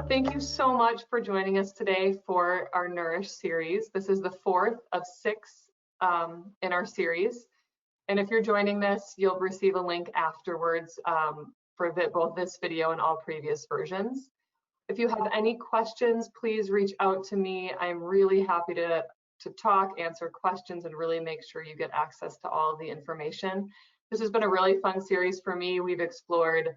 Thank you so much for joining us today for our Nourish series. This is the fourth of 6 in our series. And if you're joining this, you'll receive a link afterwards for both this video and all previous versions. If you have any questions, please reach out to me. I'm really happy to talk, answer questions, and really make sure you get access to all of the information. This has been a really fun series for me. We've explored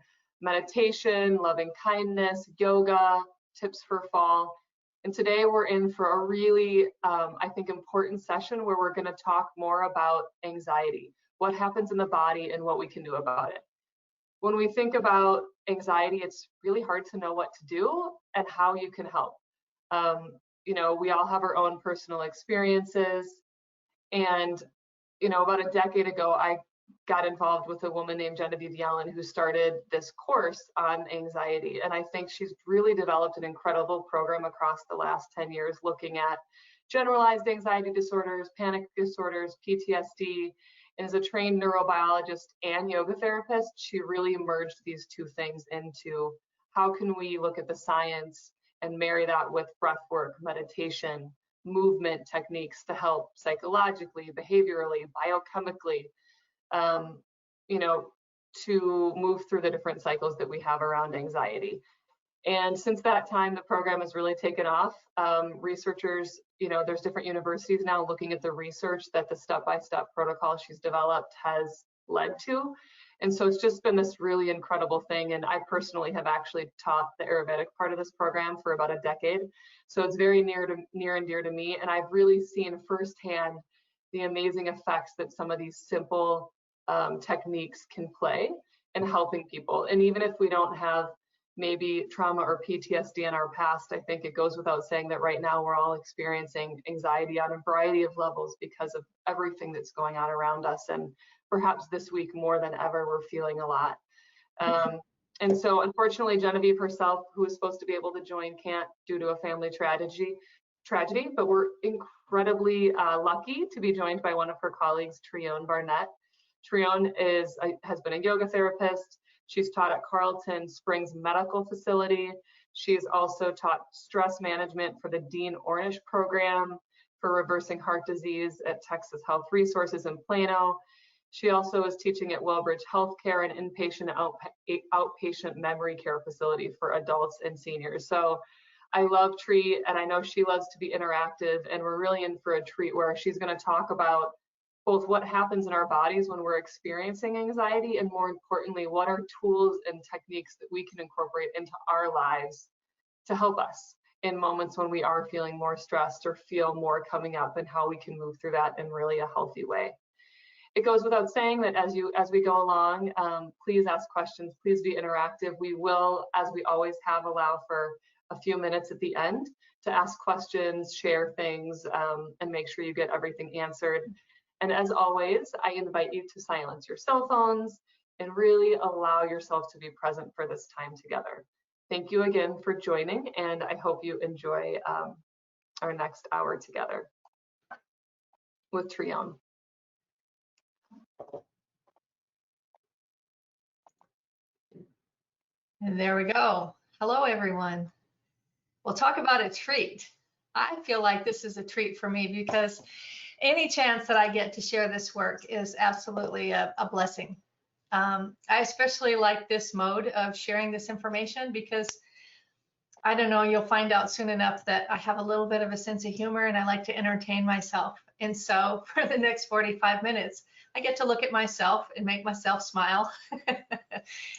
meditation, loving kindness, yoga, tips for fall. And today we're in for a really, I think, important session where we're going to talk more about anxiety, what happens in the body and what we can do about it. When we think about anxiety, it's really hard to know what to do and how you can help. You know, we all have our own personal experiences. And, you know, about a decade ago, I got involved with a woman named Genevieve Yellin who started this course on anxiety. And I think she's really developed an incredible program across the last 10 years looking at generalized anxiety disorders, panic disorders, PTSD. And as a trained neurobiologist and yoga therapist, she really merged these two things into how can we look at the science and marry that with breath work, meditation, movement techniques to help psychologically, behaviorally, biochemically, you know, to move through the different cycles that we have around anxiety. And since that time, the program has really taken off. Researchers, you know, there's different universities now looking at the research that the step-by-step protocol she's developed has led to. And so it's just been this really incredible thing. And I personally have actually taught the Ayurvedic part of this program for about a decade. So it's very near and dear to me. And I've really seen firsthand the amazing effects that some of these simple techniques can play in helping people. And even if we don't have maybe trauma or PTSD in our past, I think it goes without saying that right now we're all experiencing anxiety on a variety of levels because of everything that's going on around us. And perhaps this week more than ever, we're feeling a lot. And so unfortunately, Genevieve herself, who was supposed to be able to join, can't due to a family tragedy, but we're incredibly lucky to be joined by one of her colleagues, Trionne Barnett. Trionne has been a yoga therapist. She's taught at Carlton Springs Medical Facility. She's also taught stress management for the Dean Ornish program for reversing heart disease at Texas Health Resources in Plano. She also is teaching at Wellbridge Healthcare, an inpatient outpatient memory care facility for adults and seniors. So I love Tree, and I know she loves to be interactive, and we're really in for a treat where she's going to talk about both what happens in our bodies when we're experiencing anxiety, and more importantly, what are tools and techniques that we can incorporate into our lives to help us in moments when we are feeling more stressed or feel more coming up, and how we can move through that in really a healthy way. It goes without saying that as we go along, please ask questions, please be interactive. We will, as we always have, allow for a few minutes at the end to ask questions, share things, and make sure you get everything answered. And as always, I invite you to silence your cell phones and really allow yourself to be present for this time together. Thank you again for joining, and I hope you enjoy our next hour together with Trionne. And there we go. Hello, everyone. We'll talk about a treat. I feel like this is a treat for me because any chance that I get to share this work is absolutely a blessing. I especially like this mode of sharing this information because, I don't know, you'll find out soon enough that I have a little bit of a sense of humor and I like to entertain myself. And so for the next 45 minutes, I get to look at myself and make myself smile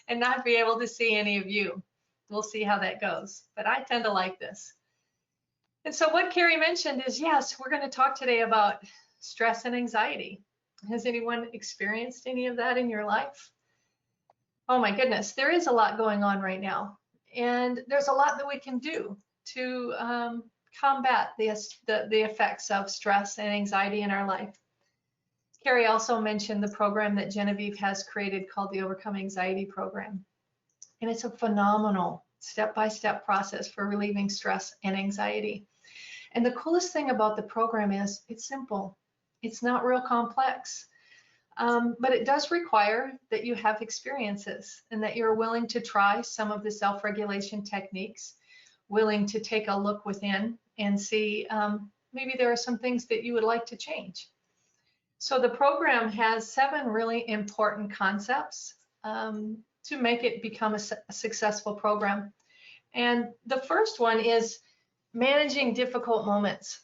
and not be able to see any of you. We'll see how that goes, but I tend to like this. And so what Carrie mentioned is, yes, we're going to talk today about stress and anxiety. Has anyone experienced any of that in your life? Oh my goodness, there is a lot going on right now. And there's a lot that we can do to combat the effects of stress and anxiety in our life. Carrie also mentioned the program that Genevieve has created called the Overcome Anxiety Program. And it's a phenomenal step-by-step process for relieving stress and anxiety. And the coolest thing about the program is it's simple. It's not real complex. But it does require that you have experiences and that you're willing to try some of the self-regulation techniques willing to take a look within and see maybe there are some things that you would like to change. So the program has 7 really important concepts to make it become a successful program. And the first one is managing difficult moments.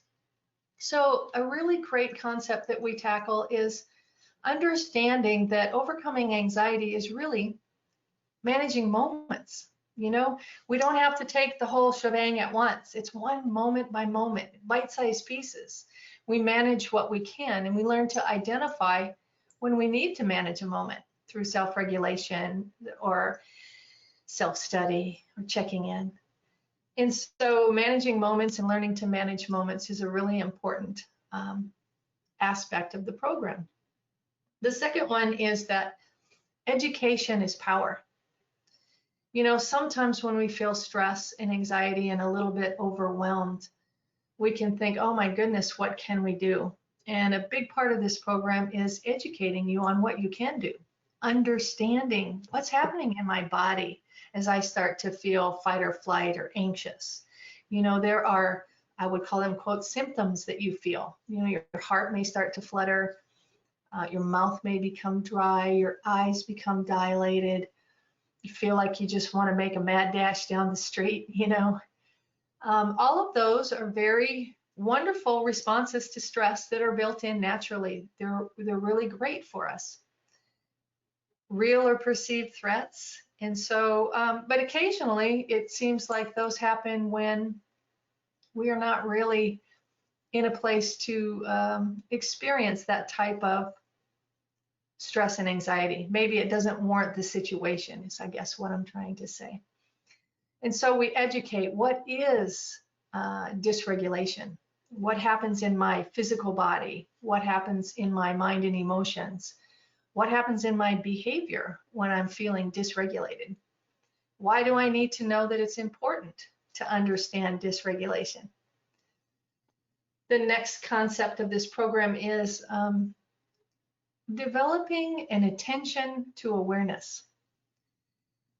So a really great concept that we tackle is understanding that overcoming anxiety is really managing moments. You know, we don't have to take the whole shebang at once. It's one moment by moment, bite-sized pieces. We manage what we can, and we learn to identify when we need to manage a moment through self-regulation or self-study or checking in. And so managing moments and learning to manage moments is a really important aspect of the program. The second one is that education is power. You know, sometimes when we feel stress and anxiety and a little bit overwhelmed, we can think, oh my goodness, what can we do? And a big part of this program is educating you on what you can do, understanding what's happening in my body as I start to feel fight or flight or anxious. You know, there are, I would call them, quote, symptoms that you feel. You know, your heart may start to flutter, your mouth may become dry, your eyes become dilated. You feel like you just want to make a mad dash down the street, you know. All of those are very wonderful responses to stress that are built in naturally. They're really great for us. Real or perceived threats. And so, but occasionally it seems like those happen when we are not really in a place to experience that type of stress and anxiety. Maybe it doesn't warrant the situation, is I guess what I'm trying to say. And so we educate, what is dysregulation? What happens in my physical body? What happens in my mind and emotions? What happens in my behavior when I'm feeling dysregulated? Why do I need to know that it's important to understand dysregulation? The next concept of this program is developing an attention to awareness.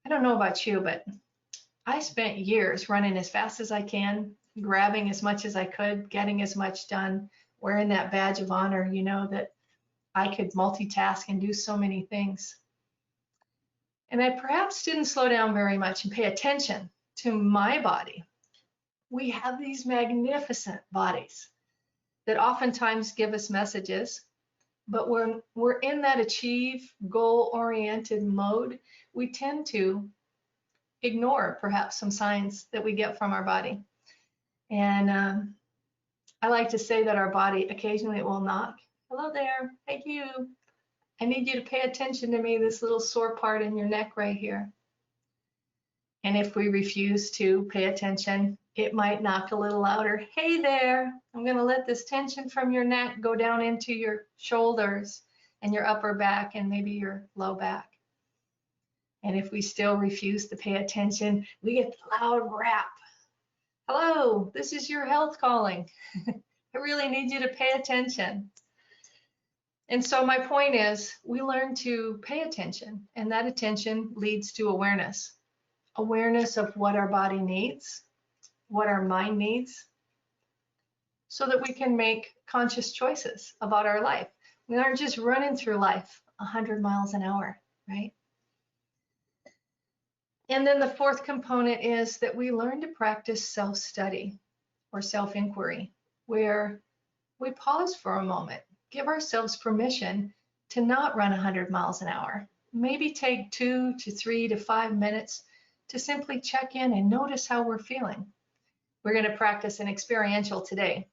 I don't know about you, but I spent years running as fast as I can, grabbing as much as I could, getting as much done, wearing that badge of honor, you know, that I could multitask and do so many things. And I perhaps didn't slow down very much and pay attention to my body. We have these magnificent bodies that oftentimes give us messages, but when we're in that achieve, goal-oriented mode, we tend to ignore perhaps some signs that we get from our body. And I like to say that our body occasionally will knock. Hello there, hey you. I need you to pay attention to me, this little sore part in your neck right here. And if we refuse to pay attention, it might knock a little louder. Hey there, I'm gonna let this tension from your neck go down into your shoulders and your upper back and maybe your low back. And if we still refuse to pay attention, we get the loud rap. Hello, this is your health calling. I really need you to pay attention. And so my point is, we learn to pay attention, and that attention leads to awareness. Awareness of what our body needs, what our mind needs, so that we can make conscious choices about our life. We aren't just running through life 100 miles an hour, right? And then the fourth component is that we learn to practice self-study or self-inquiry, where we pause for a moment, give ourselves permission to not run 100 miles an hour. Maybe take 2 to 3 to 5 minutes to simply check in and notice how we're feeling. We're going to practice an experiential today.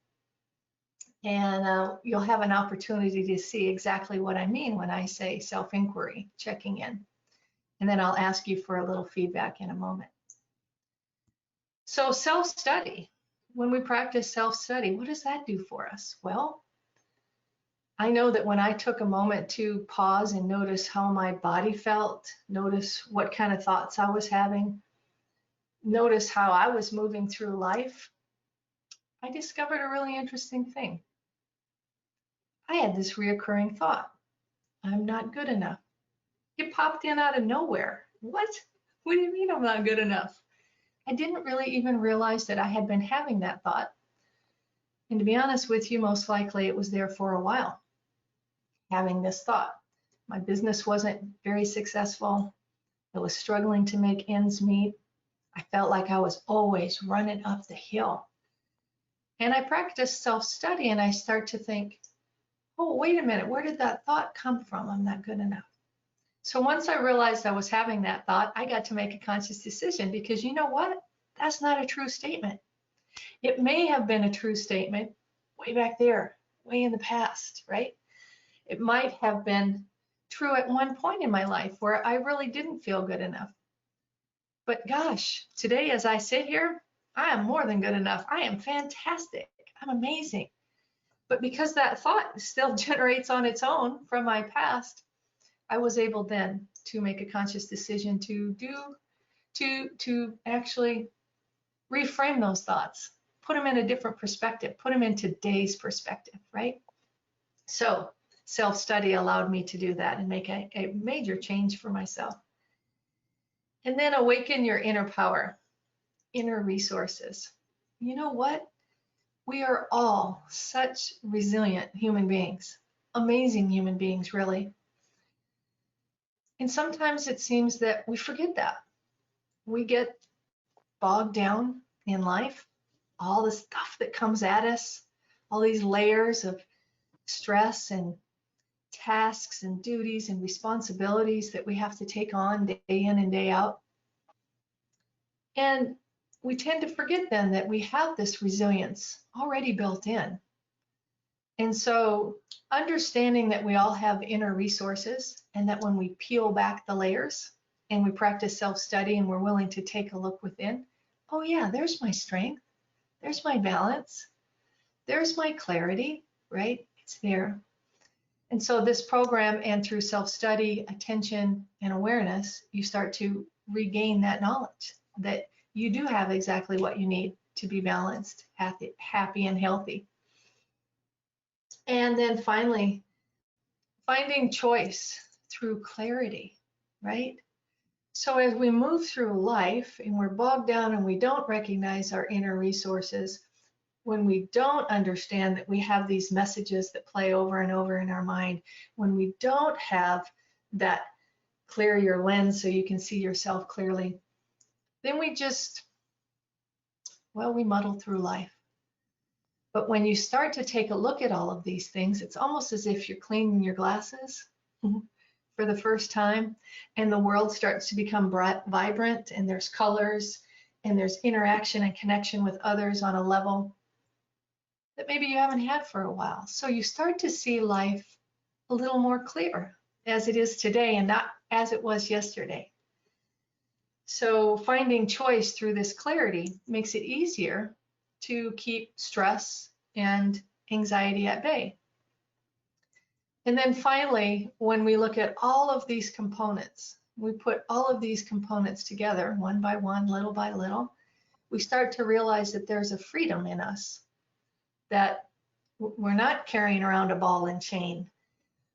And you'll have an opportunity to see exactly what I mean when I say self-inquiry, checking in. And then I'll ask you for a little feedback in a moment. So self-study, when we practice self-study, what does that do for us? Well, I know that when I took a moment to pause and notice how my body felt, notice what kind of thoughts I was having, notice how I was moving through life, I discovered a really interesting thing. I had this reoccurring thought, I'm not good enough. It popped in out of nowhere. What? What do you mean I'm not good enough? I didn't really even realize that I had been having that thought. And to be honest with you, most likely it was there for a while, having this thought. My business wasn't very successful. I was struggling to make ends meet. I felt like I was always running up the hill. And I practiced self-study, and I start to think, oh, wait a minute, where did that thought come from? I'm not good enough. So once I realized I was having that thought, I got to make a conscious decision, because you know what? That's not a true statement. It may have been a true statement way back there, way in the past, right? It might have been true at one point in my life where I really didn't feel good enough. But gosh, today as I sit here, I am more than good enough. I am fantastic. I'm amazing. But because that thought still generates on its own from my past, I was able then to make a conscious decision to actually reframe those thoughts, put them in a different perspective, put them in today's perspective, right? So self-study allowed me to do that and make a major change for myself. And then awaken your inner power, inner resources. You know what? We are all such resilient human beings, amazing human beings, really. And sometimes it seems that we forget that. We get bogged down in life, all the stuff that comes at us, all these layers of stress and tasks and duties and responsibilities that we have to take on day in and day out. And we tend to forget then that we have this resilience already built in. And so understanding that we all have inner resources, and that when we peel back the layers and we practice self-study and we're willing to take a look within, oh yeah, there's my strength, there's my balance, there's my clarity, right? It's there. And so this program, and through self-study, attention, and awareness, you start to regain that knowledge that you do have exactly what you need to be balanced, happy, and healthy. And then finally, finding choice through clarity, right? So as we move through life and we're bogged down and we don't recognize our inner resources, when we don't understand that we have these messages that play over and over in our mind, when we don't have that clear your lens so you can see yourself clearly, then we just, well, we muddle through life. But when you start to take a look at all of these things, it's almost as if you're cleaning your glasses for the first time, and the world starts to become vibrant, and there's colors, and there's interaction and connection with others on a level that maybe you haven't had for a while. So you start to see life a little more clear as it is today and not as it was yesterday. So finding choice through this clarity makes it easier to keep stress and anxiety at bay. And then finally, when we look at all of these components, we put all of these components together one by one, little by little, we start to realize that there's a freedom in us, that we're not carrying around a ball and chain.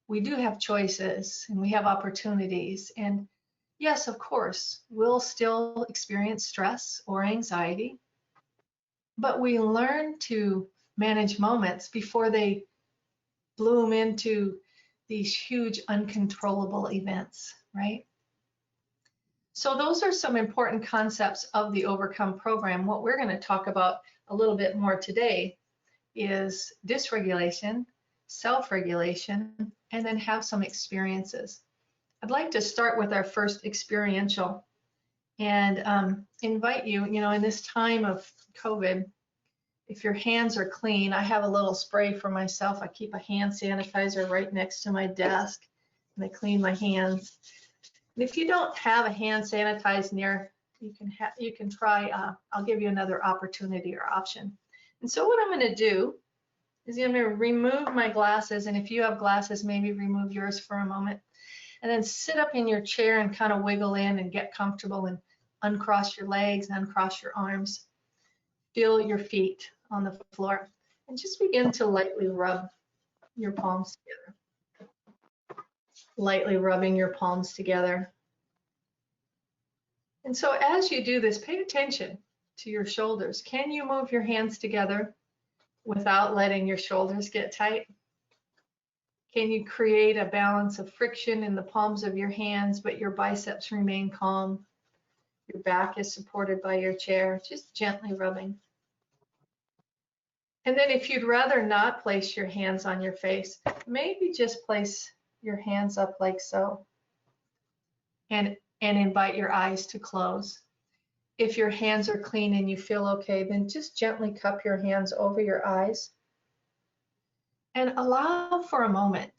We do have choices and we have opportunities. And yes, of course, we'll still experience stress or anxiety, but we learn to manage moments before they bloom into these huge uncontrollable events, right? So those are some important concepts of the Overcome program. What we're going to talk about a little bit more today is dysregulation, self-regulation, and then have some experiences. I'd like to start with our first experiential and invite you, in this time of COVID, if your hands are clean, I have a little spray for myself. I keep a hand sanitizer right next to my desk, and I clean my hands. And if you don't have a hand sanitizer near, you can try, I'll give you another opportunity or option. And so what I'm going to do is I'm going to remove my glasses, and if you have glasses, maybe remove yours for a moment, and then sit up in your chair and kind of wiggle in and get comfortable and uncross your legs, uncross your arms. Feel your feet on the floor and just begin to lightly rub your palms together. Lightly rubbing your palms together. And so as you do this, pay attention to your shoulders. Can you move your hands together without letting your shoulders get tight? Can you create a balance of friction in the palms of your hands, but your biceps remain calm? Your back is supported by your chair, just gently rubbing. And then if you'd rather not place your hands on your face, maybe just place your hands up like so and invite your eyes to close. If your hands are clean and you feel okay, then just gently cup your hands over your eyes and allow for a moment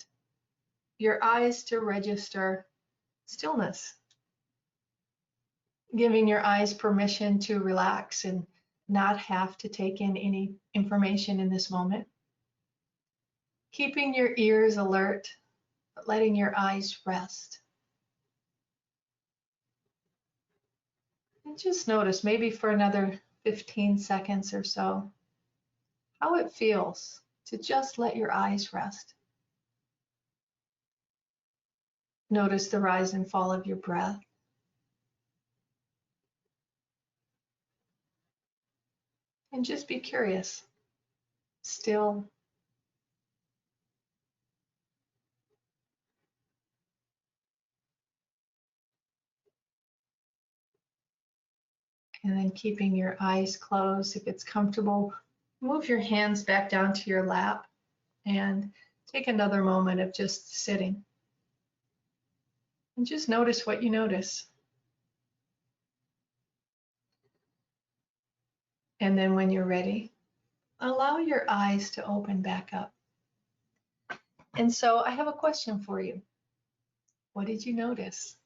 your eyes to register stillness, giving your eyes permission to relax and not have to take in any information in this moment. Keeping your ears alert, but letting your eyes rest. And just notice, maybe for another 15 seconds or so, how it feels to just let your eyes rest. Notice the rise and fall of your breath. And just be curious, still. And then keeping your eyes closed. If it's comfortable, move your hands back down to your lap and take another moment of just sitting. And just notice what you notice. And then when you're ready, allow your eyes to open back up. And so I have a question for you. What did you notice?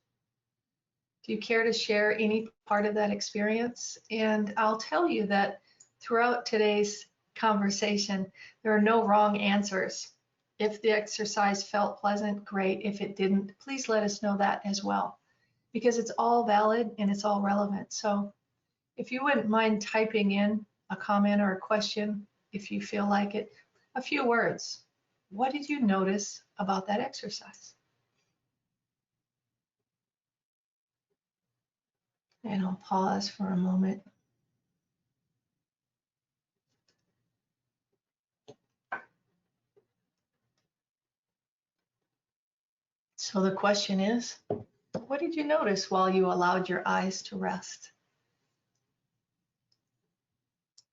Do you care to share any part of that experience? And I'll tell you that throughout today's conversation, there are no wrong answers. If the exercise felt pleasant, great. If it didn't, please let us know that as well, because it's all valid and it's all relevant. So if you wouldn't mind typing in a comment or a question, if you feel like it, a few words. What did you notice about that exercise? And I'll pause for a moment. So the question is, what did you notice while you allowed your eyes to rest?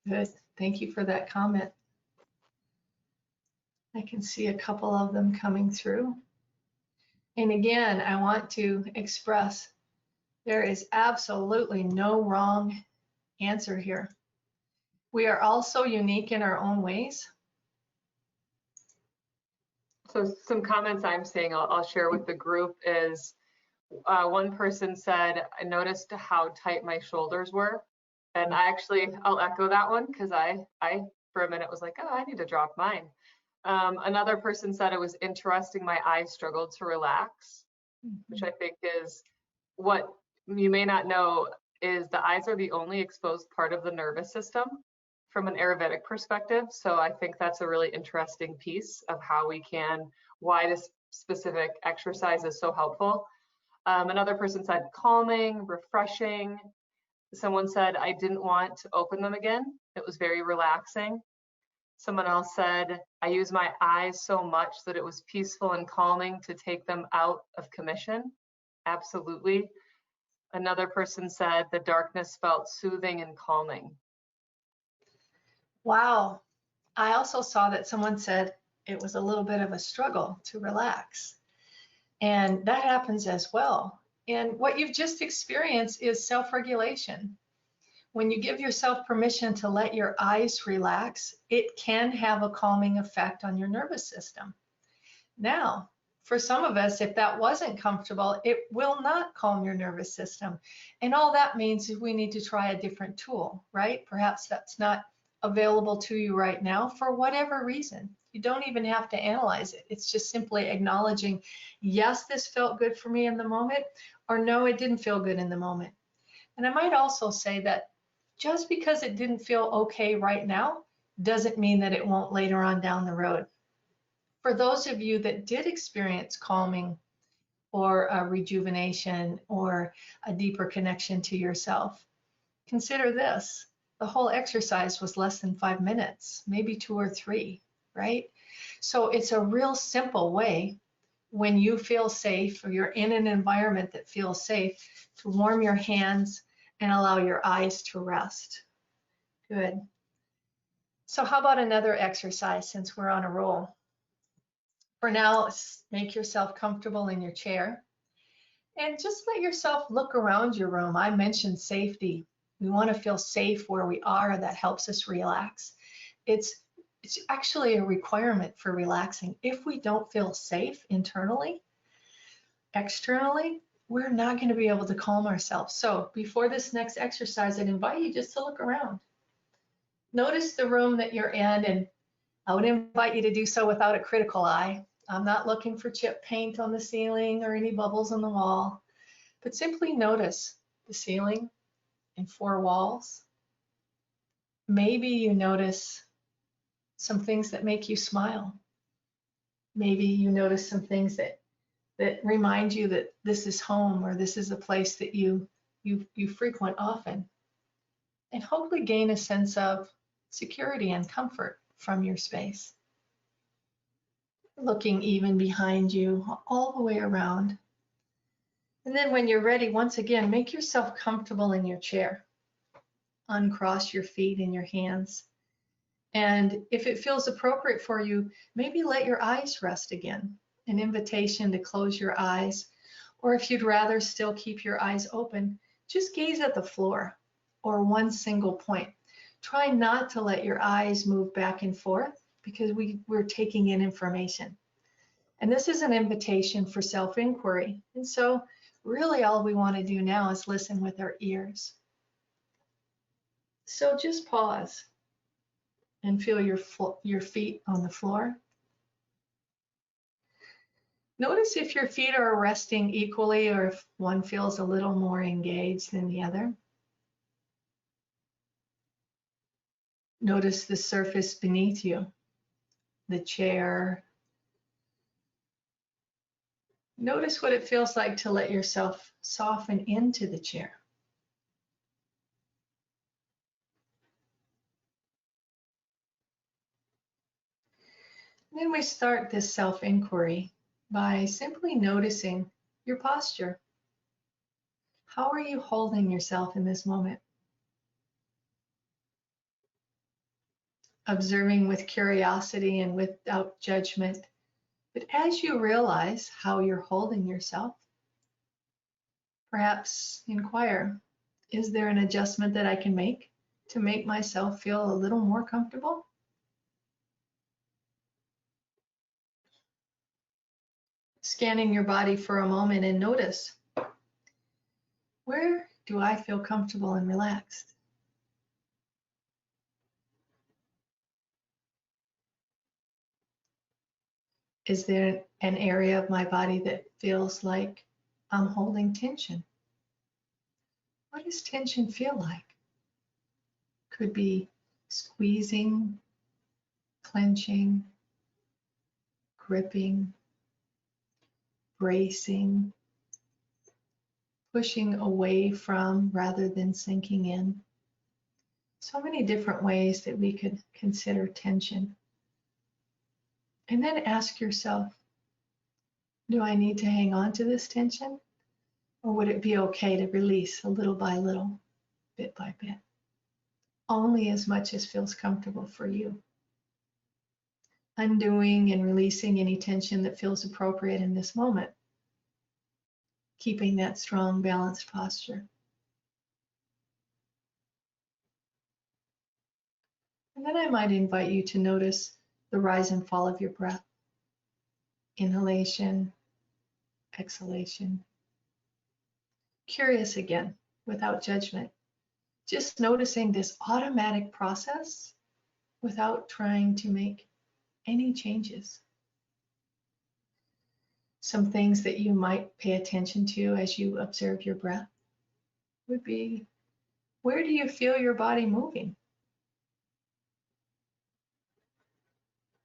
Good. Thank you for that comment. I can see a couple of them coming through. And again, I want to express there is absolutely no wrong answer here. We are all so unique in our own ways. So some comments I'm seeing, I'll share with the group is, one person said, I noticed how tight my shoulders were. And I'll echo that one because I for a minute was like, oh, I need to drop mine. Another person said it was interesting, my eyes struggled to relax, which I think is what you may not know is the eyes are the only exposed part of the nervous system from an Ayurvedic perspective. So I think that's a really interesting piece of how why this specific exercise is so helpful. Another person said calming, refreshing. Someone said, I didn't want to open them again. It was very relaxing. Someone else said, I use my eyes so much that it was peaceful and calming to take them out of commission. Absolutely. Another person said, the darkness felt soothing and calming. Wow. I also saw that someone said it was a little bit of a struggle to relax. And that happens as well. And what you've just experienced is self-regulation. When you give yourself permission to let your eyes relax, it can have a calming effect on your nervous system. Now, for some of us, if that wasn't comfortable, it will not calm your nervous system. And all that means is we need to try a different tool, right? Perhaps that's not available to you right now for whatever reason. You don't even have to analyze it. It's just simply acknowledging, yes, this felt good for me in the moment, or no, it didn't feel good in the moment. And I might also say that just because it didn't feel okay right now doesn't mean that it won't later on down the road. For those of you that did experience calming or a rejuvenation or a deeper connection to yourself. Consider this. The whole exercise was less than 5 minutes, maybe 2 or 3, right? So it's a real simple way when you feel safe or you're in an environment that feels safe to warm your hands and allow your eyes to rest. Good. So how about another exercise since we're on a roll? For now, make yourself comfortable in your chair and just let yourself look around your room. I mentioned safety. We want to feel safe where we are. That helps us relax. It's actually a requirement for relaxing. If we don't feel safe internally, externally, we're not going to be able to calm ourselves. So before this next exercise, I'd invite you just to look around. Notice the room that you're in, and I would invite you to do so without a critical eye. I'm not looking for chip paint on the ceiling or any bubbles on the wall, but simply notice the ceiling and 4 walls. Maybe you notice some things that make you smile. Maybe you notice some things that remind you that this is home or this is a place that you frequent often. And hopefully gain a sense of security and comfort from your space. Looking even behind you, all the way around. And then when you're ready, once again, make yourself comfortable in your chair. Uncross your feet and your hands. And if it feels appropriate for you, maybe let your eyes rest again. An invitation to close your eyes. Or if you'd rather still keep your eyes open, just gaze at the floor or one single point. Try not to let your eyes move back and forth because we're taking in information. And this is an invitation for self-inquiry. And so really all we want to do now is listen with our ears. So just pause and feel your feet on the floor. Notice if your feet are resting equally or if one feels a little more engaged than the other. Notice the surface beneath you, the chair. Notice what it feels like to let yourself soften into the chair. And then we start this self-inquiry by simply noticing your posture. How are you holding yourself in this moment? Observing with curiosity and without judgment. But as you realize how you're holding yourself, perhaps inquire, is there an adjustment that I can make to make myself feel a little more comfortable? Scanning your body for a moment and notice, where do I feel comfortable and relaxed? Is there an area of my body that feels like I'm holding tension? What does tension feel like? Could be squeezing, clenching, gripping, bracing, pushing away from rather than sinking in. So many different ways that we could consider tension. And then ask yourself, do I need to hang on to this tension? Or would it be okay to release a little by little, bit by bit? Only as much as feels comfortable for you. Undoing and releasing any tension that feels appropriate in this moment. Keeping that strong, balanced posture. And then I might invite you to notice the rise and fall of your breath. Inhalation, exhalation. Curious again, without judgment. Just noticing this automatic process without trying to make any changes. Some things that you might pay attention to as you observe your breath would be, where do you feel your body moving?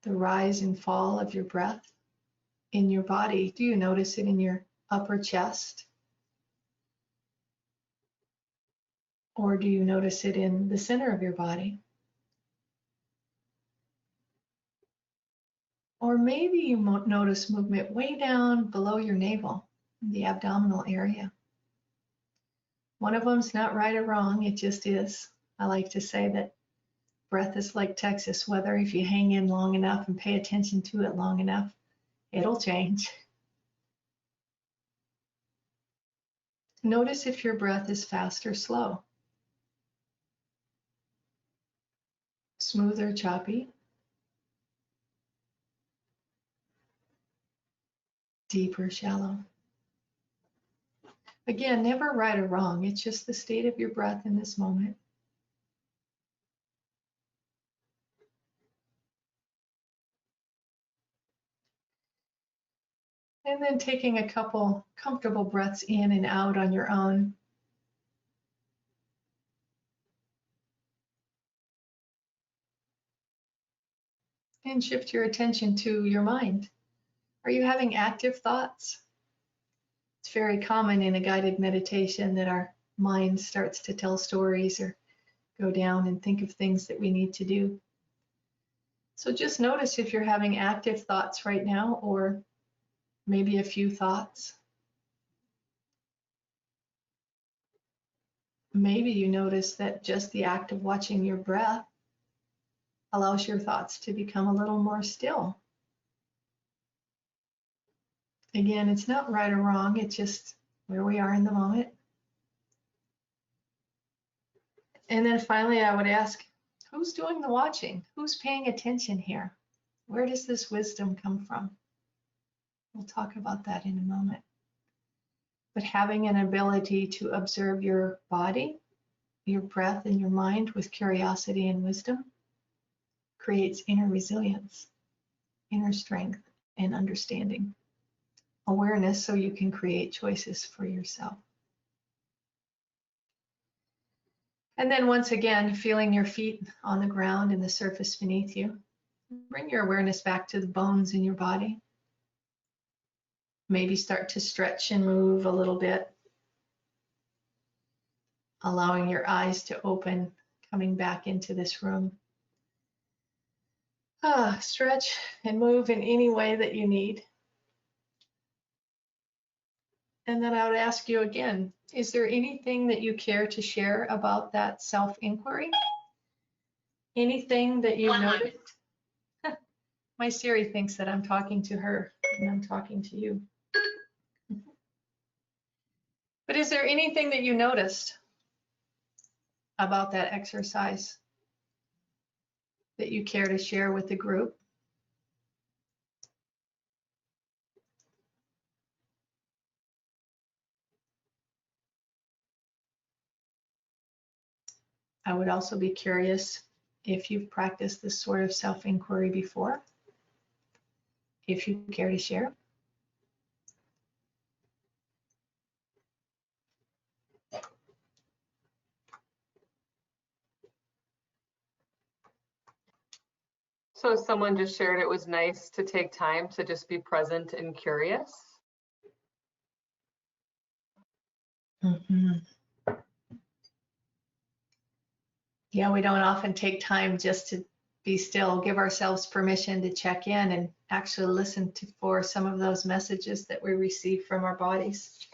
The rise and fall of your breath in your body. Do you notice it in your upper chest? Or do you notice it in the center of your body? Or maybe you notice movement way down below your navel, the abdominal area. One of them's not right or wrong, it just is. I like to say that breath is like Texas weather. If you hang in long enough and pay attention to it long enough, it'll change. Notice if your breath is fast or slow, smooth or choppy, deep or shallow. Again, never right or wrong. It's just the state of your breath in this moment. And then taking a couple comfortable breaths in and out on your own. And shift your attention to your mind. Are you having active thoughts? It's very common in a guided meditation that our mind starts to tell stories or go down and think of things that we need to do. So just notice if you're having active thoughts right now, or maybe a few thoughts. Maybe you notice that just the act of watching your breath allows your thoughts to become a little more still. Again, it's not right or wrong, it's just where we are in the moment. And then finally, I would ask, who's doing the watching? Who's paying attention here? Where does this wisdom come from? We'll talk about that in a moment. But having an ability to observe your body, your breath, and your mind with curiosity and wisdom creates inner resilience, inner strength, and understanding. Awareness so you can create choices for yourself. And then once again, feeling your feet on the ground and the surface beneath you. Bring your awareness back to the bones in your body. Maybe start to stretch and move a little bit. Allowing your eyes to open, coming back into this room. Stretch and move in any way that you need. And then I would ask you again, is there anything that you care to share about that self-inquiry? Anything that you noticed? My Siri thinks that I'm talking to her and I'm talking to you. But is there anything that you noticed about that exercise that you care to share with the group? I would also be curious if you've practiced this sort of self-inquiry before, if you care to share. So someone just shared it was nice to take time to just be present and curious. Mm-hmm. Yeah, we don't often take time just to be still, give ourselves permission to check in and actually listen for some of those messages that we receive from our bodies.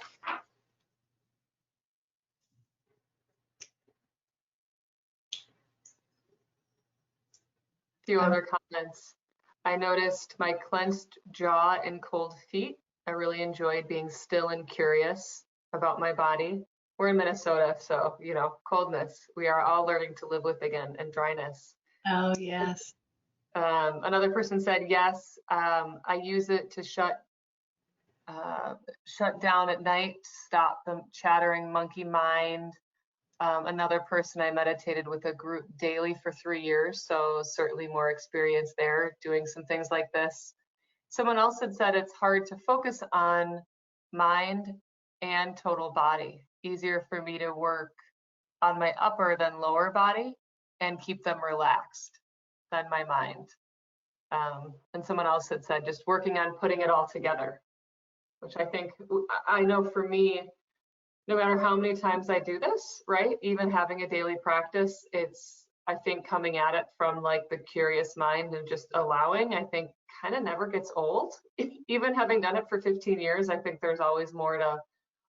Few other comments. I noticed my clenched jaw and cold feet. I really enjoyed being still and curious about my body. We're in Minnesota, so, you know, coldness. We are all learning to live with again, and dryness. Oh, yes. Another person said, yes, I use it to shut down at night, stop the chattering monkey mind. Another person, I meditated with a group daily for 3 years, so certainly more experience there doing some things like this. Someone else had said it's hard to focus on mind and total body. Easier for me to work on my upper than lower body and keep them relaxed than my mind. And someone else had said just working on putting it all together. which I think, I know for me, no matter how many times I do this, right? Even having a daily practice, it's, I think, coming at it from like the curious mind and just allowing, I think kind of never gets old. Even having done it for 15 years, I think there's always more to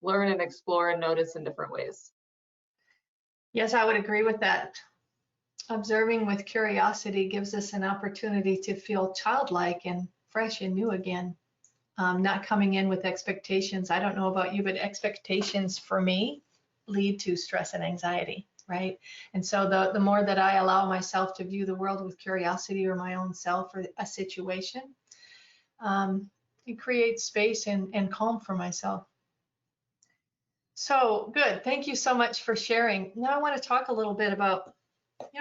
learn and explore and notice in different ways. Yes, I would agree with that. Observing with curiosity gives us an opportunity to feel childlike and fresh and new again. Not coming in with expectations. I don't know about you, but expectations for me lead to stress and anxiety, right? And so the more that I allow myself to view the world with curiosity, or my own self or a situation, it creates space and calm for myself. So good. Thank you so much for sharing. Now I want to talk a little bit about,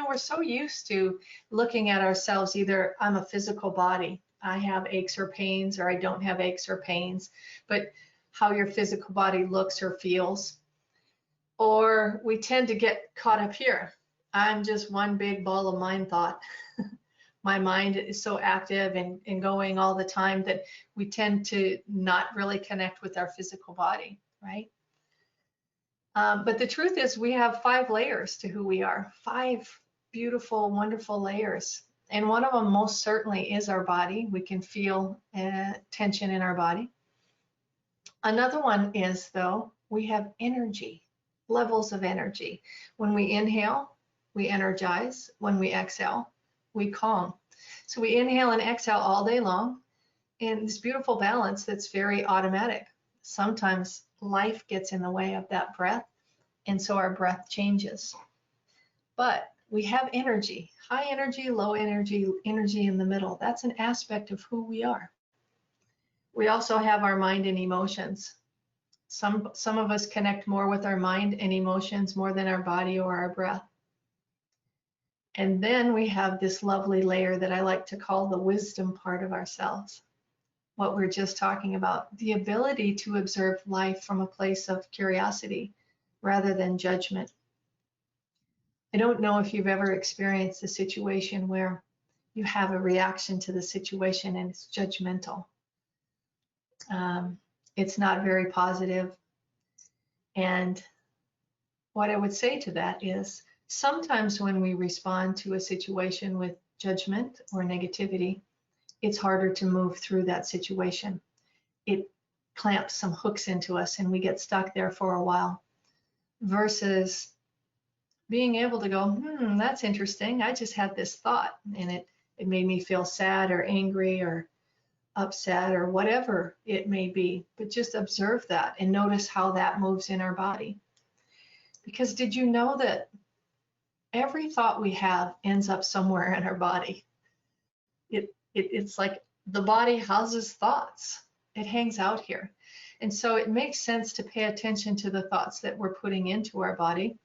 we're so used to looking at ourselves, either I'm a physical body, I have aches or pains, or I don't have aches or pains, but how your physical body looks or feels. Or we tend to get caught up here. I'm just one big ball of mind thought. My mind is so active and going all the time that we tend to not really connect with our physical body, right? But the truth is, we have 5 layers to who we are, 5 beautiful, wonderful layers. And one of them most certainly is our body. We can feel tension in our body. Another one is, though, we have energy, levels of energy. When we inhale, we energize. When we exhale, we calm. So we inhale and exhale all day long in this beautiful balance that's very automatic. Sometimes life gets in the way of that breath, and so our breath changes. But we have energy, high energy, low energy, energy in the middle. That's an aspect of who we are. We also have our mind and emotions. Some of us connect more with our mind and emotions more than our body or our breath. And then we have this lovely layer that I like to call the wisdom part of ourselves. What we're just talking about, the ability to observe life from a place of curiosity rather than judgment. I don't know if you've ever experienced a situation where you have a reaction to the situation and it's judgmental. It's not very positive. And what I would say to that is, sometimes when we respond to a situation with judgment or negativity, it's harder to move through that situation. It clamps some hooks into us and we get stuck there for a while, versus being able to go, that's interesting. I just had this thought and it made me feel sad or angry or upset or whatever it may be. But just observe that and notice how that moves in our body. Because did you know that every thought we have ends up somewhere in our body? It's like the body houses thoughts. It hangs out here. And so it makes sense to pay attention to the thoughts that we're putting into our body,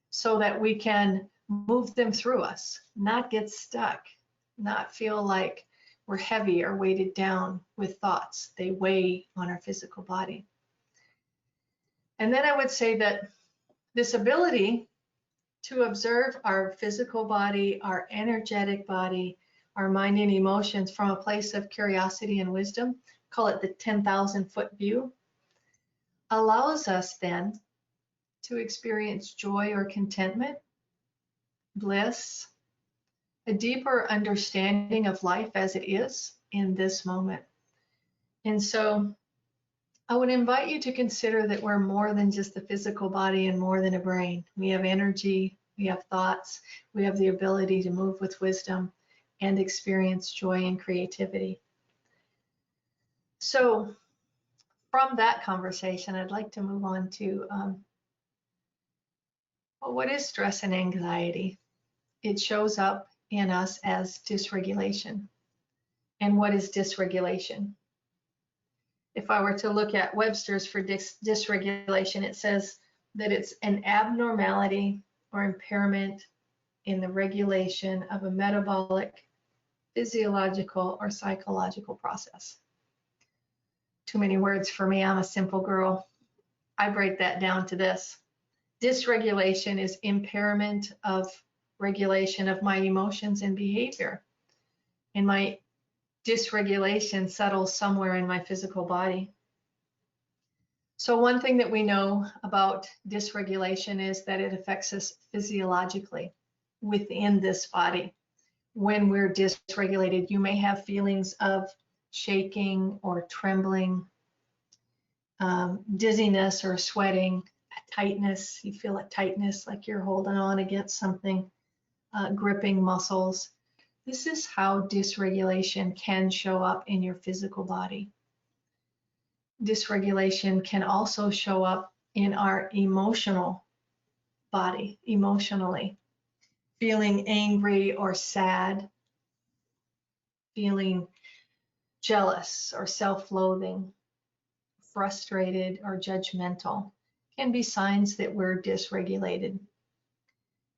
so that we can move them through us, not get stuck, not feel like we're heavy or weighted down with thoughts. They weigh on our physical body. And then I would say that this ability to observe our physical body, our energetic body, our mind and emotions from a place of curiosity and wisdom, call it the 10,000-foot view, allows us then to experience joy or contentment, bliss, a deeper understanding of life as it is in this moment. And so I would invite you to consider that we're more than just the physical body and more than a brain. We have energy, we have thoughts, we have the ability to move with wisdom and experience joy and creativity. So from that conversation, I'd like to move on to what is stress and anxiety? It shows up in us as dysregulation. And what is dysregulation? If I were to look at Webster's for dysregulation, it says that it's an abnormality or impairment in the regulation of a metabolic, physiological, or psychological process. Too many words for me. I'm a simple girl. I break that down to this. Dysregulation is impairment of regulation of my emotions and behavior. And my dysregulation settles somewhere in my physical body. So one thing that we know about dysregulation is that it affects us physiologically within this body. When we're dysregulated, you may have feelings of shaking or trembling, dizziness or sweating, tightness. You feel a tightness like you're holding on against something, gripping muscles. This is how dysregulation can show up in your physical body. Dysregulation can also show up in our emotional body, emotionally. Feeling angry or sad, feeling jealous or self-loathing, frustrated or judgmental can be signs that we're dysregulated.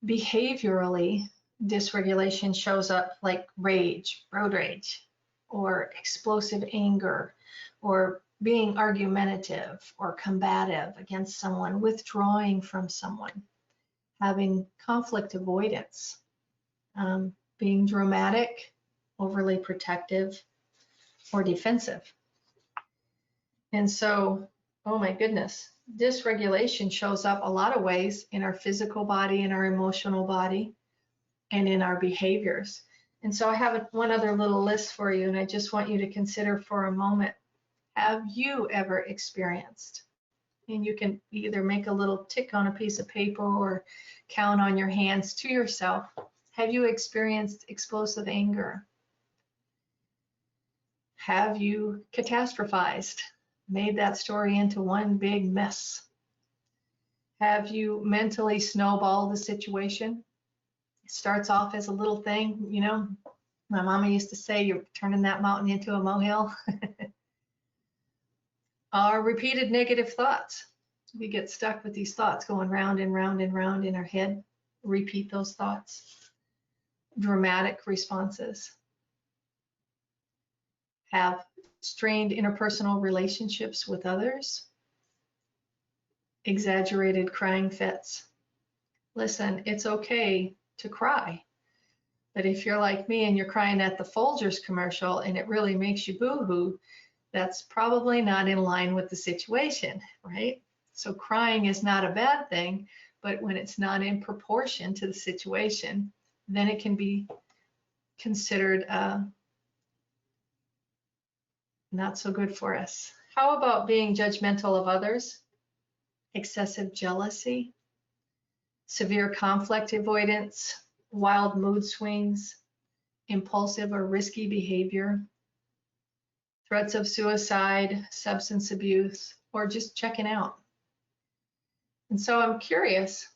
Behaviorally, dysregulation shows up like rage, road rage, or explosive anger, or being argumentative or combative against someone, withdrawing from someone, having conflict avoidance, being dramatic, overly protective, or defensive. And so, oh my goodness, dysregulation shows up a lot of ways in our physical body, in our emotional body, and in our behaviors. And so I have one other little list for you, and I just want you to consider for a moment. Have you ever experienced, and you can either make a little tick on a piece of paper or count on your hands to yourself, have you experienced explosive anger? Have you catastrophized, made that story into one big mess? Have you mentally snowballed the situation? It starts off as a little thing, you know, my mama used to say, you're turning that mountain into a molehill. Our repeated negative thoughts. We get stuck with these thoughts going round and round and round in our head. Repeat those thoughts. Dramatic responses. Have strained interpersonal relationships with others. Exaggerated crying fits. Listen, it's okay to cry. But if you're like me and you're crying at the Folgers commercial and it really makes you boo-hoo, that's probably not in line with the situation, right? So crying is not a bad thing, but when it's not in proportion to the situation, then it can be considered not so good for us. How about being judgmental of others? Excessive jealousy, severe conflict avoidance, wild mood swings, impulsive or risky behavior, threats of suicide, substance abuse, or just checking out. And so I'm curious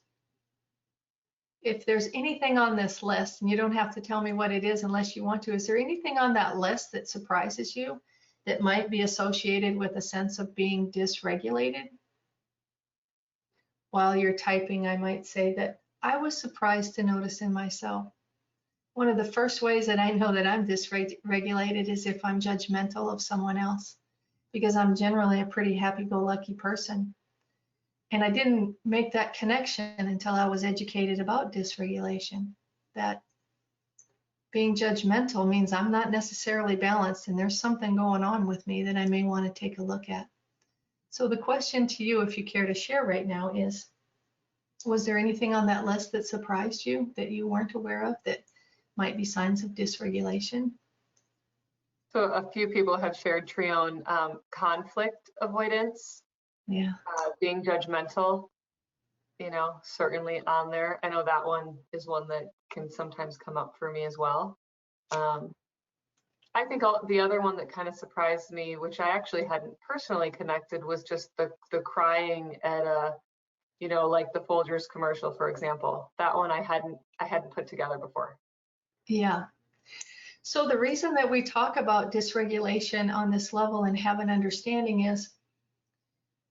if there's anything on this list, and you don't have to tell me what it is unless you want to, is there anything on that list that surprises you that might be associated with a sense of being dysregulated? While you're typing, I might say that I was surprised to notice in myself. One of the first ways that I know that I'm dysregulated is if I'm judgmental of someone else, because I'm generally a pretty happy-go-lucky person. And I didn't make that connection until I was educated about dysregulation, that being judgmental means I'm not necessarily balanced and there's something going on with me that I may want to take a look at. So the question to you, if you care to share right now, is, was there anything on that list that surprised you that you weren't aware of that might be signs of dysregulation? So a few people have shared, Trionne, conflict avoidance, being judgmental, you know, certainly on there. I know that one is one that can sometimes come up for me as well. I think the other one that kind of surprised me, which I actually hadn't personally connected, was just the crying at a, you know, like the Folgers commercial, for example. That one I hadn't put together before. Yeah. So the reason that we talk about dysregulation on this level and have an understanding is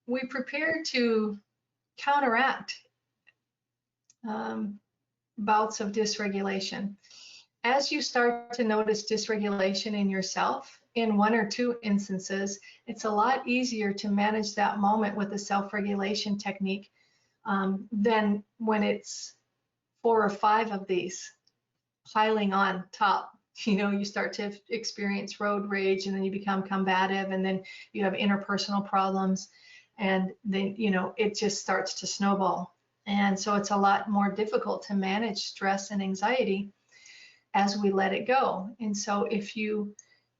we prepare to counteract bouts of dysregulation. As you start to notice dysregulation in yourself, in one or two instances, it's a lot easier to manage that moment with a self-regulation technique than when it's 4 or 5 of these piling on top You start to experience road rage, and then you become combative, and then you have interpersonal problems, and then, it just starts to snowball. And so it's a lot more difficult to manage stress and anxiety as we let it go. And so if you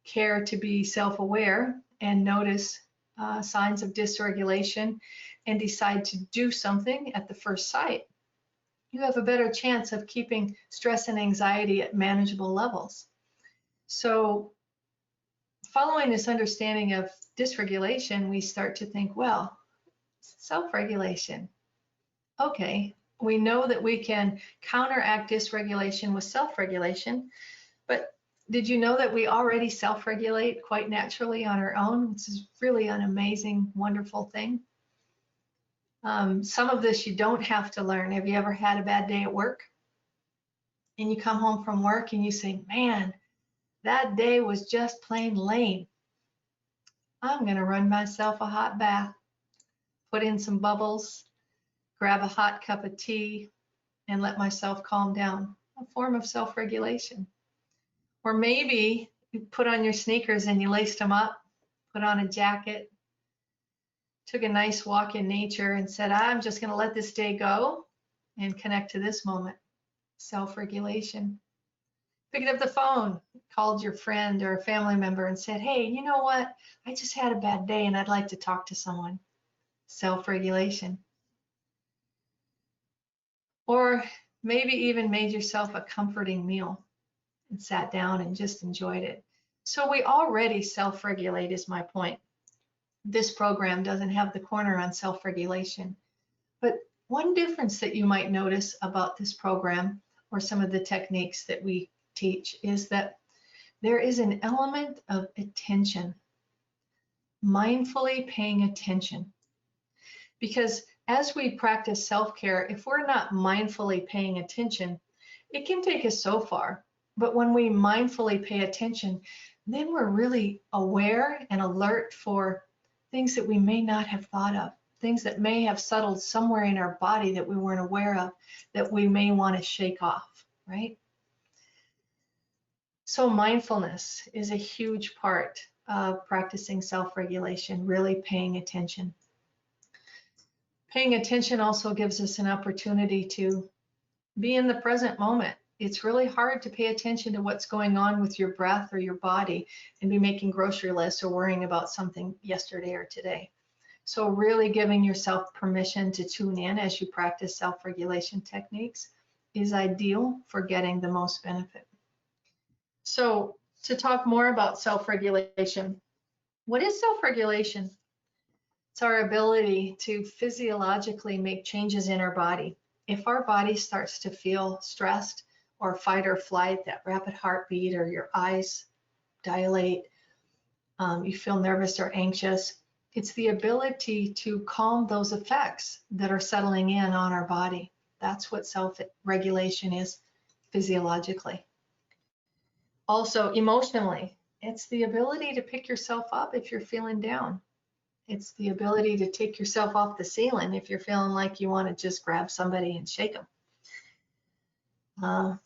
care to be self-aware and notice signs of dysregulation and decide to do something at the first sight, you have a better chance of keeping stress and anxiety at manageable levels. So following this understanding of dysregulation, we start to think, well, self-regulation. Okay, we know that we can counteract dysregulation with self-regulation, but did you know that we already self-regulate quite naturally on our own? This is really an amazing, wonderful thing. Some of this you don't have to learn. Have you ever had a bad day at work? And you come home from work and you say, man, that day was just plain lame. I'm going to run myself a hot bath, put in some bubbles, grab a hot cup of tea, and let myself calm down. A form of self-regulation. Or maybe you put on your sneakers and you laced them up, put on a jacket, took a nice walk in nature and said, I'm just going to let this day go and connect to this moment. Self-regulation. Picked up the phone, called your friend or a family member and said, hey, you know what? I just had a bad day and I'd like to talk to someone. Self-regulation. Or maybe even made yourself a comforting meal and sat down and just enjoyed it. So we already self-regulate, is my point. This program doesn't have the corner on self-regulation. But one difference that you might notice about this program or some of the techniques that we teach is that there is an element of attention, mindfully paying attention. Because as we practice self-care, if we're not mindfully paying attention, it can take us so far. But when we mindfully pay attention, then we're really aware and alert for things that we may not have thought of, things that may have settled somewhere in our body that we weren't aware of, that we may want to shake off, right? So mindfulness is a huge part of practicing self-regulation, really paying attention. Paying attention also gives us an opportunity to be in the present moment. It's really hard to pay attention to what's going on with your breath or your body and be making grocery lists or worrying about something yesterday or today. So really giving yourself permission to tune in as you practice self-regulation techniques is ideal for getting the most benefit. So to talk more about self-regulation, what is self-regulation? It's our ability to physiologically make changes in our body. If our body starts to feel stressed or fight or flight, that rapid heartbeat, or your eyes dilate, you feel nervous or anxious, it's the ability to calm those effects that are settling in on our body. That's what self-regulation is physiologically. Also, emotionally, it's the ability to pick yourself up if you're feeling down. It's the ability to take yourself off the ceiling if you're feeling like you want to just grab somebody and shake them.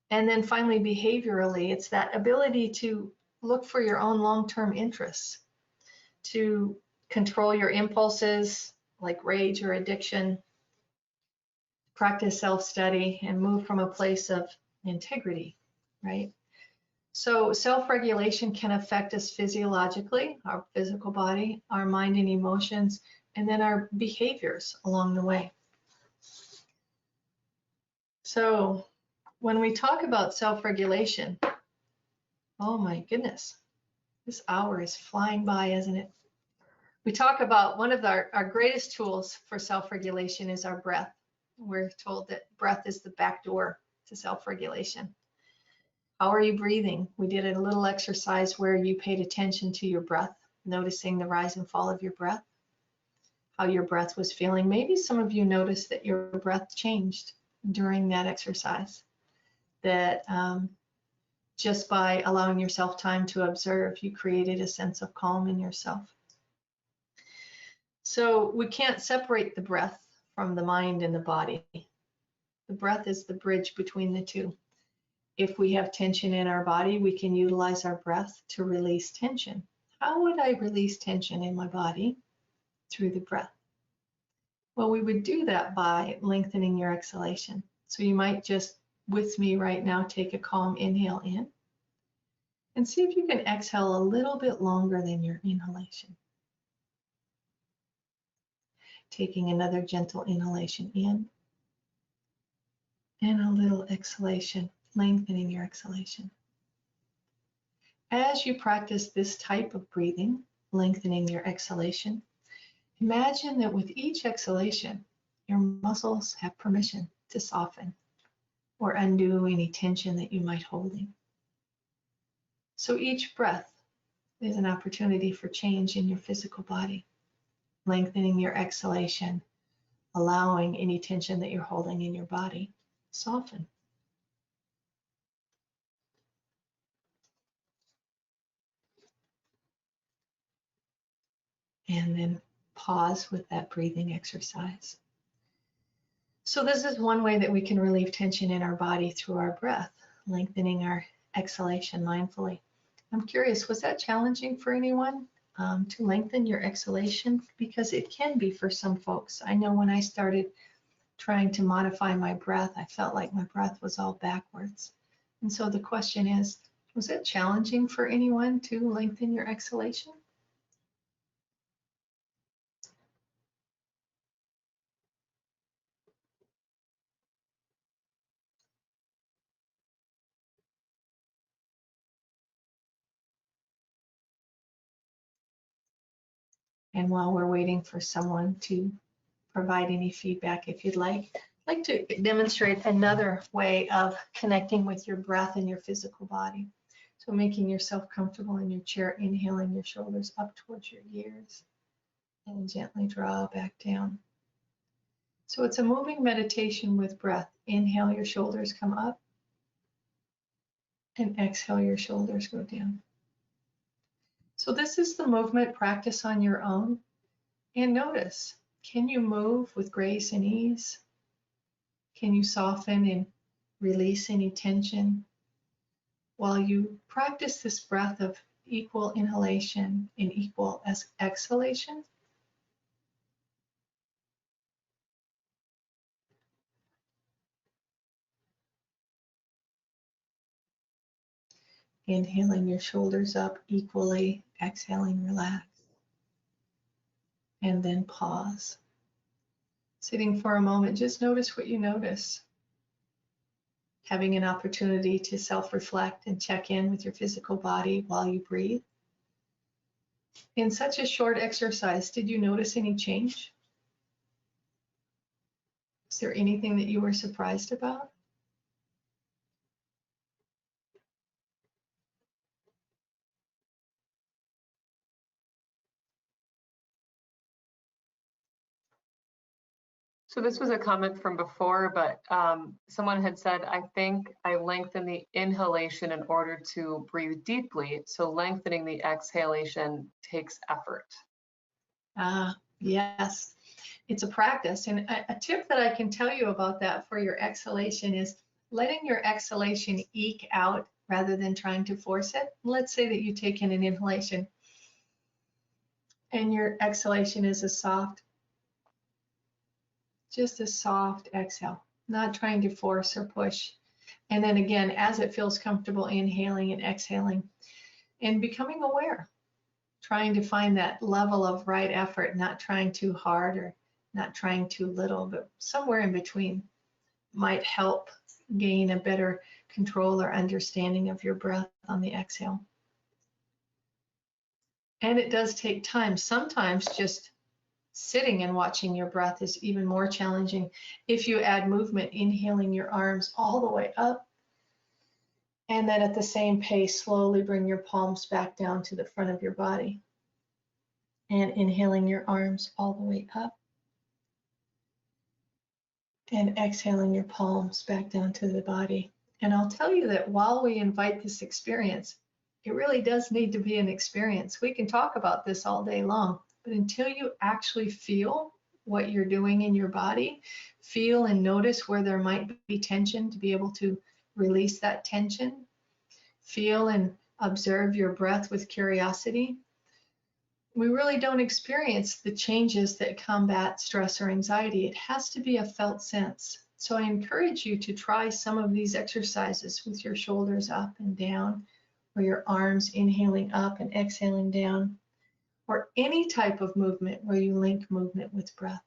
And then finally, behaviorally, it's that ability to look for your own long-term interests, to control your impulses like rage or addiction, practice self-study, and move from a place of integrity, right? So self-regulation can affect us physiologically, our physical body, our mind and emotions, and then our behaviors along the way. So when we talk about self-regulation, oh my goodness, this hour is flying by, isn't it? We talk about one of our greatest tools for self-regulation is our breath. We're told that breath is the back door to self-regulation. How are you breathing? We did a little exercise where you paid attention to your breath, noticing the rise and fall of your breath, how your breath was feeling. Maybe some of you noticed that your breath changed during that exercise, that just by allowing yourself time to observe, you created a sense of calm in yourself. So we can't separate the breath from the mind and the body. The breath is the bridge between the two. If we have tension in our body, we can utilize our breath to release tension. How would I release tension in my body? Through the breath. Well, we would do that by lengthening your exhalation. So you might just, with me right now, take a calm inhale in and see if you can exhale a little bit longer than your inhalation. Taking another gentle inhalation in and a little exhalation, lengthening your exhalation. As you practice this type of breathing, lengthening your exhalation, imagine that with each exhalation, your muscles have permission to soften or undo any tension that you might holding. So each breath is an opportunity for change in your physical body, lengthening your exhalation, allowing any tension that you're holding in your body soften. And then pause with that breathing exercise. So this is one way that we can relieve tension in our body through our breath, lengthening our exhalation mindfully. I'm curious, was that challenging for anyone to lengthen your exhalation? Because it can be for some folks. I know when I started trying to modify my breath, I felt like my breath was all backwards. And so the question is, was it challenging for anyone to lengthen your exhalation? And while we're waiting for someone to provide any feedback, if you'd like, I'd like to demonstrate another way of connecting with your breath and your physical body. So making yourself comfortable in your chair, inhaling your shoulders up towards your ears and gently draw back down. So it's a moving meditation with breath. Inhale, your shoulders come up, and exhale, your shoulders go down. So this is the movement. Practice on your own and notice, can you move with grace and ease? Can you soften and release any tension while you practice this breath of equal inhalation and equal exhalation? Inhaling your shoulders up equally, exhaling, relax. And then pause. Sitting for a moment, just notice what you notice. Having an opportunity to self-reflect and check in with your physical body while you breathe. In such a short exercise, did you notice any change? Is there anything that you were surprised about? So this was a comment from before, but someone had said, I think I lengthen the inhalation in order to breathe deeply. So lengthening the exhalation takes effort. Yes, it's a practice. And a tip that I can tell you about that for your exhalation is letting your exhalation eke out rather than trying to force it. Let's say that you take in an inhalation and your exhalation is just a soft exhale, not trying to force or push. And then again, as it feels comfortable, inhaling and exhaling and becoming aware, trying to find that level of right effort, not trying too hard or not trying too little, but somewhere in between might help gain a better control or understanding of your breath on the exhale. And it does take time. Sometimes just sitting and watching your breath is even more challenging if you add movement, inhaling your arms all the way up, and then at the same pace, slowly bring your palms back down to the front of your body, and inhaling your arms all the way up, and exhaling your palms back down to the body. And I'll tell you that while we invite this experience, it really does need to be an experience. We can talk about this all day long, but until you actually feel what you're doing in your body, feel and notice where there might be tension to be able to release that tension. Feel and observe your breath with curiosity. We really don't experience the changes that combat stress or anxiety. It has to be a felt sense. So I encourage you to try some of these exercises with your shoulders up and down, or your arms inhaling up and exhaling down, or any type of movement where you link movement with breath.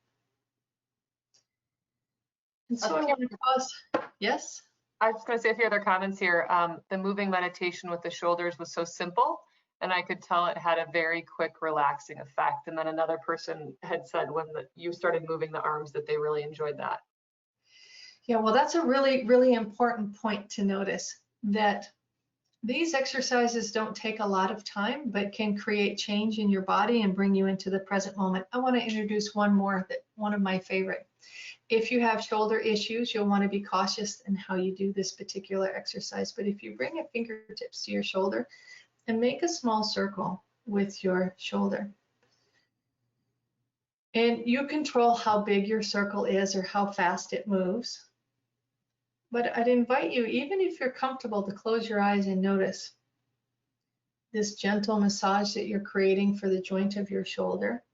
And so I want to pause. Yes? I was going to say a few other comments here. The moving meditation with the shoulders was so simple, and I could tell it had a very quick, relaxing effect. And then another person had said when you started moving the arms that they really enjoyed that. Yeah, well, that's a really, really important point to notice, that these exercises don't take a lot of time, but can create change in your body and bring you into the present moment. I want to introduce one more, one of my favorite. If you have shoulder issues, you'll want to be cautious in how you do this particular exercise. But if you bring your fingertips to your shoulder and make a small circle with your shoulder, and you control how big your circle is or how fast it moves. But I'd invite you, even if you're comfortable, to close your eyes and notice this gentle massage that you're creating for the joint of your shoulder.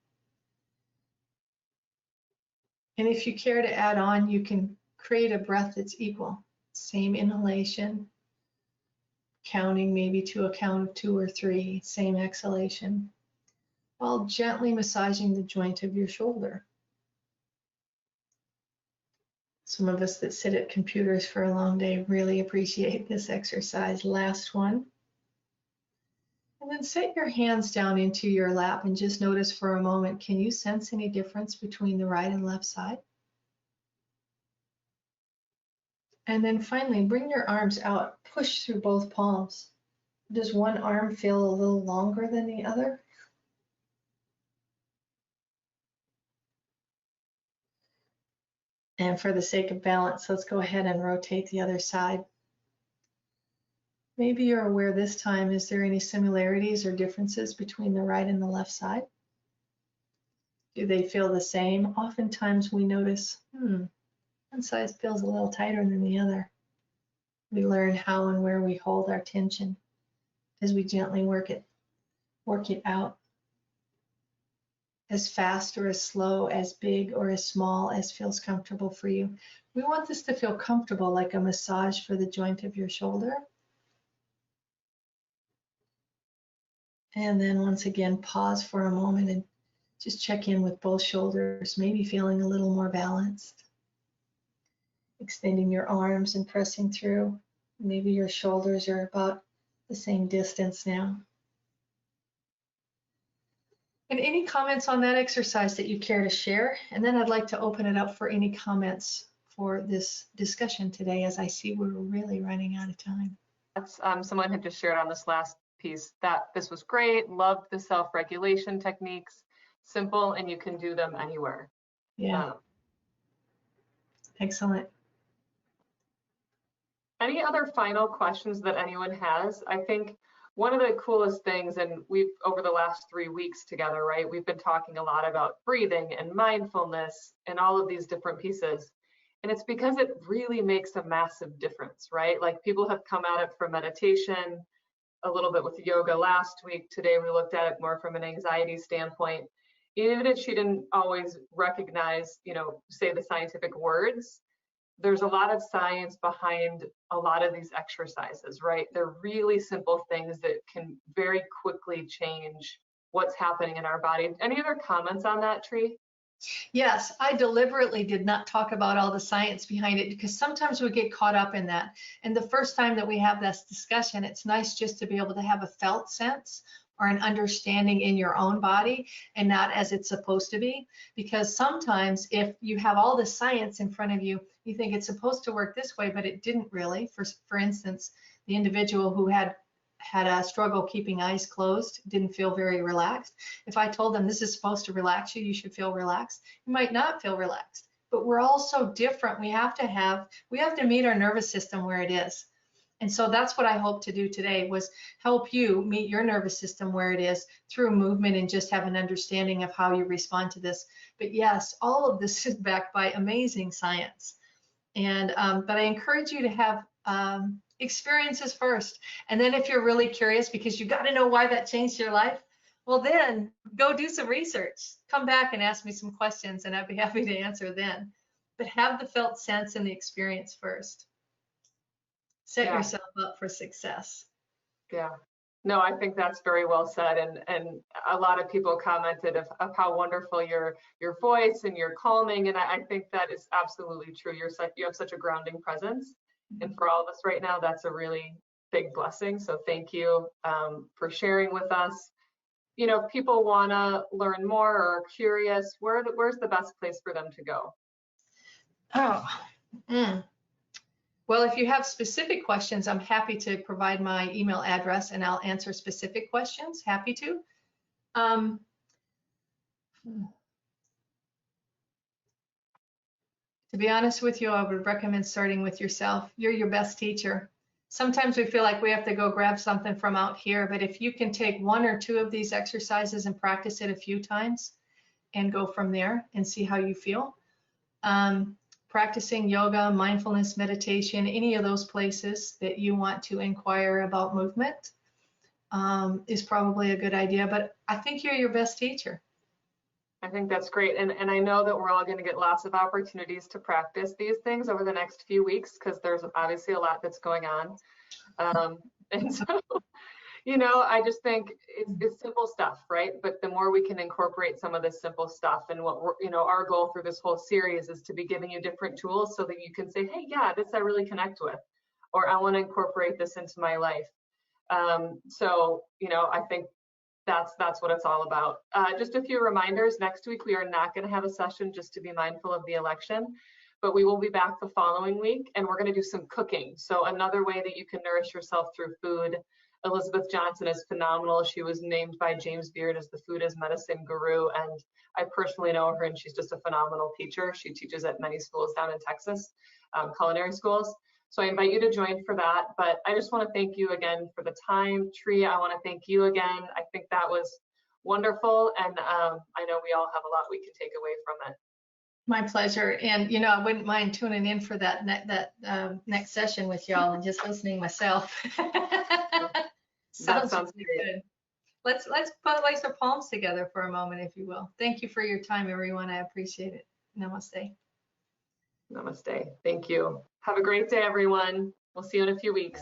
And if you care to add on, you can create a breath that's equal. Same inhalation, counting maybe to a count of 2 or 3, same exhalation, while gently massaging the joint of your shoulder. Some of us that sit at computers for a long day really appreciate this exercise. Last one. And then set your hands down into your lap and just notice for a moment, can you sense any difference between the right and left side? And then finally, bring your arms out, push through both palms. Does one arm feel a little longer than the other? And for the sake of balance, let's go ahead and rotate the other side. Maybe you're aware this time, is there any similarities or differences between the right and the left side? Do they feel the same? Oftentimes we notice, one side feels a little tighter than the other. We learn how and where we hold our tension as we gently work it out. As fast or as slow, as big or as small as feels comfortable for you. We want this to feel comfortable, like a massage for the joint of your shoulder. And then once again, pause for a moment and just check in with both shoulders, maybe feeling a little more balanced. Extending your arms and pressing through. Maybe your shoulders are about the same distance now. And any comments on that exercise that you care to share? And then I'd like to open it up for any comments for this discussion today, as I see we're really running out of time. That's someone had just shared on this last piece that this was great, loved the self-regulation techniques, simple, and you can do them anywhere. Yeah. Excellent. Any other final questions that anyone has? I think one of the coolest things, and we've over the last 3 weeks together, right, we've been talking a lot about breathing and mindfulness and all of these different pieces. And it's because it really makes a massive difference, right? Like people have come at it from meditation, a little bit with yoga last week. Today we looked at it more from an anxiety standpoint. Even if she didn't always recognize, say the scientific words, there's a lot of science behind a lot of these exercises, right? They're really simple things that can very quickly change what's happening in our body. Any other comments on that, Tree? Yes, I deliberately did not talk about all the science behind it because sometimes we get caught up in that. And the first time that we have this discussion, it's nice just to be able to have a felt sense or an understanding in your own body and not as it's supposed to be. Because sometimes if you have all the science in front of you, you think it's supposed to work this way, but it didn't really. For instance, the individual who had a struggle keeping eyes closed, didn't feel very relaxed. If I told them this is supposed to relax you, you should feel relaxed, you might not feel relaxed. But we're all so different. We have to meet our nervous system where it is. And so that's what I hope to do today, was help you meet your nervous system where it is through movement and just have an understanding of how you respond to this. But yes, all of this is backed by amazing science. And but I encourage you to have Experiences first. And then if you're really curious because you got to know why that changed your life, well, then go do some research. Come back and ask me some questions and I'd be happy to answer then. But have the felt sense and the experience first. Set yourself up for success. Yeah. No, I think that's very well said. And a lot of people commented of how wonderful your voice and your calming. And I think that is absolutely true. You have such a grounding presence. And for all of us right now, that's a really big blessing. So thank you for sharing with us. You know, if people want to learn more or are curious, where's the best place for them to go? Well, if you have specific questions, I'm happy to provide my email address and I'll answer specific questions. Happy to. To be honest with you, I would recommend starting with yourself. You're your best teacher. Sometimes we feel like we have to go grab something from out here, but if you can take one or two of these exercises and practice it a few times and go from there and see how you feel. Practicing yoga, mindfulness, meditation, any of those places that you want to inquire about movement is probably a good idea, but I think you're your best teacher. I think that's great. And I know that we're all going to get lots of opportunities to practice these things over the next few weeks because there's obviously a lot that's going on. And so, you know, I just think it's simple stuff, right? But the more we can incorporate some of this simple stuff and what we're, you know, our goal through this whole series is to be giving you different tools so that you can say, hey, yeah, this I really connect with, or I want to incorporate this into my life. So, you know, I think that's what it's all about. Just a few reminders. Next week, we are not going to have a session just to be mindful of the election, but we will be back the following week and we're going to do some cooking. So another way that you can nourish yourself through food. Elizabeth Johnson is phenomenal. She was named by James Beard as the Food as Medicine Guru, and I personally know her and she's just a phenomenal teacher. She teaches at many schools down in Texas, culinary schools. So I invite you to join for that. But I just want to thank you again for the time. Tree, I want to thank you again. I think that was wonderful. And I know we all have a lot we can take away from it. My pleasure. And, you know, I wouldn't mind tuning in for that next session with y'all and just listening myself. Sounds really good. Let's place our palms together for a moment, if you will. Thank you for your time, everyone. I appreciate it. Namaste. Namaste. Thank you. Have a great day, everyone. We'll see you in a few weeks.